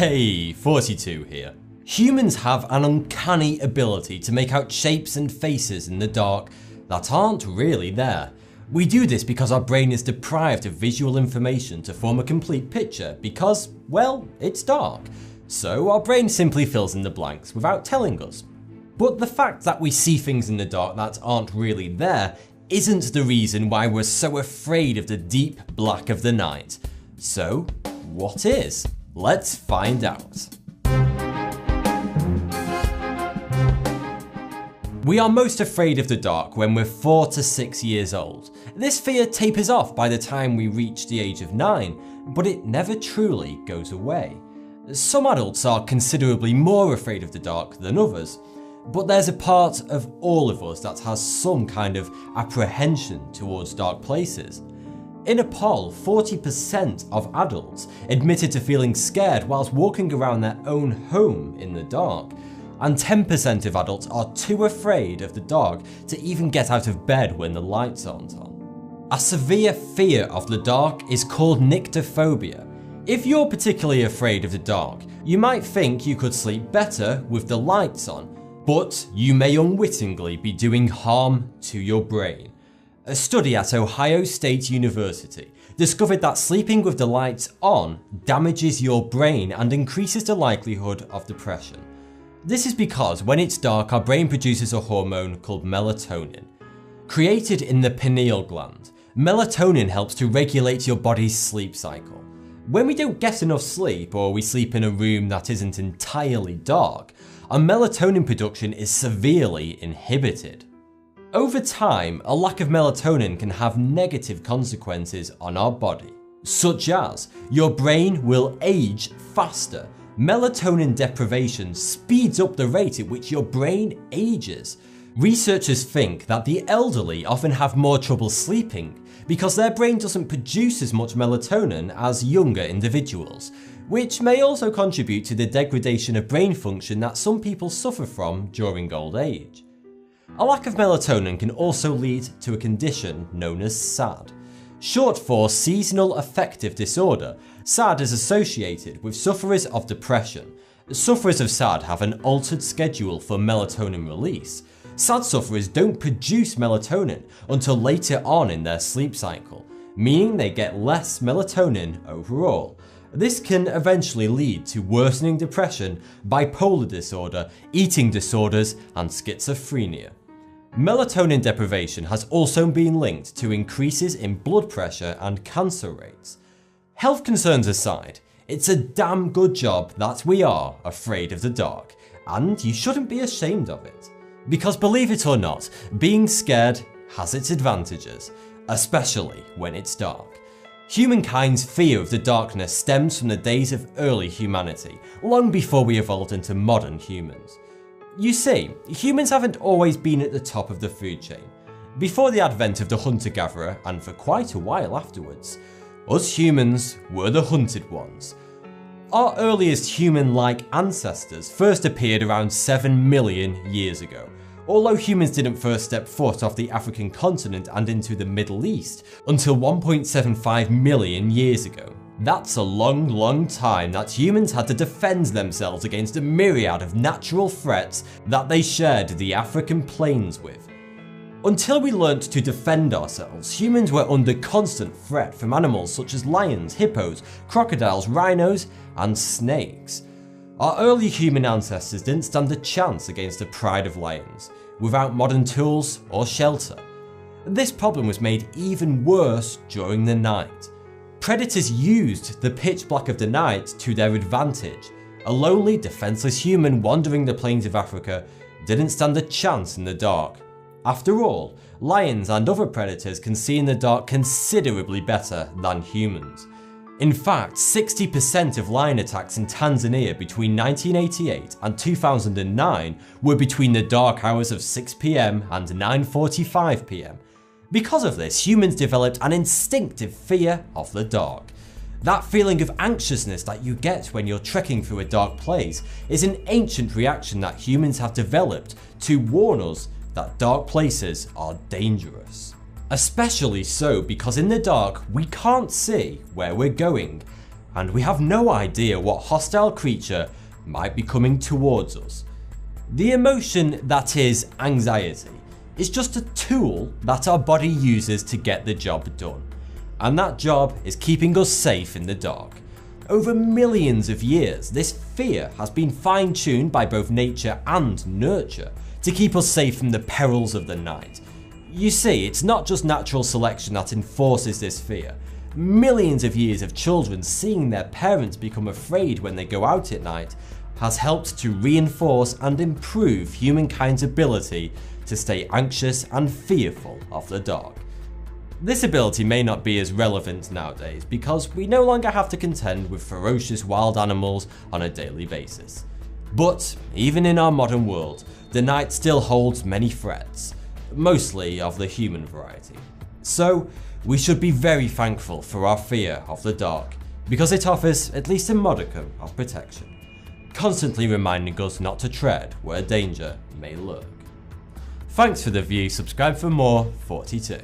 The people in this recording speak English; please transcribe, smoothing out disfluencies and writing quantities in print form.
Hey, 42 here. Humans have an uncanny ability to make out shapes and faces in the dark that aren't really there. We do this because our brain is deprived of visual information to form a complete picture because, well, it's dark. So our brain simply fills in the blanks without telling us. But the fact that we see things in the dark that aren't really there isn't the reason why we're so afraid of the deep black of the night. So, what is? Let's find out. We are most afraid of the dark when we're 4 to 6 years old. This fear tapers off by the time we reach the age of 9, but it never truly goes away. Some adults are considerably more afraid of the dark than others, but there's a part of all of us that has some kind of apprehension towards dark places. In a poll, 40% of adults admitted to feeling scared whilst walking around their own home in the dark, and 10% of adults are too afraid of the dark to even get out of bed when the lights aren't on. A severe fear of the dark is called nyctophobia. If you're particularly afraid of the dark, you might think you could sleep better with the lights on, but you may unwittingly be doing harm to your brain. A study at Ohio State University discovered that sleeping with the lights on damages your brain and increases the likelihood of depression. This is because when it's dark, our brain produces a hormone called melatonin. Created in the pineal gland, melatonin helps to regulate your body's sleep cycle. When we don't get enough sleep or we sleep in a room that isn't entirely dark, our melatonin production is severely inhibited. Over time, a lack of melatonin can have negative consequences on our body, such as your brain will age faster. Melatonin deprivation speeds up the rate at which your brain ages. Researchers think that the elderly often have more trouble sleeping because their brain doesn't produce as much melatonin as younger individuals, which may also contribute to the degradation of brain function that some people suffer from during old age. A lack of melatonin can also lead to a condition known as SAD. Short for Seasonal Affective Disorder, SAD is associated with sufferers of depression. Sufferers of SAD have an altered schedule for melatonin release. SAD sufferers don't produce melatonin until later on in their sleep cycle, meaning they get less melatonin overall. This can eventually lead to worsening depression, bipolar disorder, eating disorders, and schizophrenia. Melatonin deprivation has also been linked to increases in blood pressure and cancer rates. Health concerns aside, it's a damn good job that we are afraid of the dark, and you shouldn't be ashamed of it. Because believe it or not, being scared has its advantages, especially when it's dark. Humankind's fear of the darkness stems from the days of early humanity, long before we evolved into modern humans. You see, humans haven't always been at the top of the food chain. Before the advent of the hunter-gatherer, and for quite a while afterwards, us humans were the hunted ones. Our earliest human-like ancestors first appeared around 7 million years ago, although humans didn't first step foot off the African continent and into the Middle East until 1.75 million years ago. That's a long time that humans had to defend themselves against a myriad of natural threats that they shared the African plains with. Until we learnt to defend ourselves, humans were under constant threat from animals such as lions, hippos, crocodiles, rhinos, and snakes. Our early human ancestors didn't stand a chance against the pride of lions, without modern tools or shelter. This problem was made even worse during the night. Predators used the pitch black of the night to their advantage. A lonely, defenseless human wandering the plains of Africa didn't stand a chance in the dark. After all, lions and other predators can see in the dark considerably better than humans. In fact, 60% of lion attacks in Tanzania between 1988 and 2009 were between the dark hours of 6 PM and 9:45 PM. Because of this, humans developed an instinctive fear of the dark. That feeling of anxiousness that you get when you're trekking through a dark place is an ancient reaction that humans have developed to warn us that dark places are dangerous. Especially so because in the dark we can't see where we're going. and we have no idea what hostile creature might be coming towards us. The emotion that is anxiety is just a tool that our body uses to get the job done, and that job is keeping us safe in the dark. Over millions of years, this fear has been fine-tuned by both nature and nurture to keep us safe from the perils of the night. You see, it's not just natural selection that enforces this fear. Millions of years of children seeing their parents become afraid when they go out at night has helped to reinforce and improve humankind's ability to stay anxious and fearful of the dark. This ability may not be as relevant nowadays because we no longer have to contend with ferocious wild animals on a daily basis. But even in our modern world, the night still holds many threats, mostly of the human variety. So we should be very thankful for our fear of the dark, because it offers at least a modicum of protection, constantly reminding us not to tread where danger may lurk. Thanks for the view, subscribe for more 42.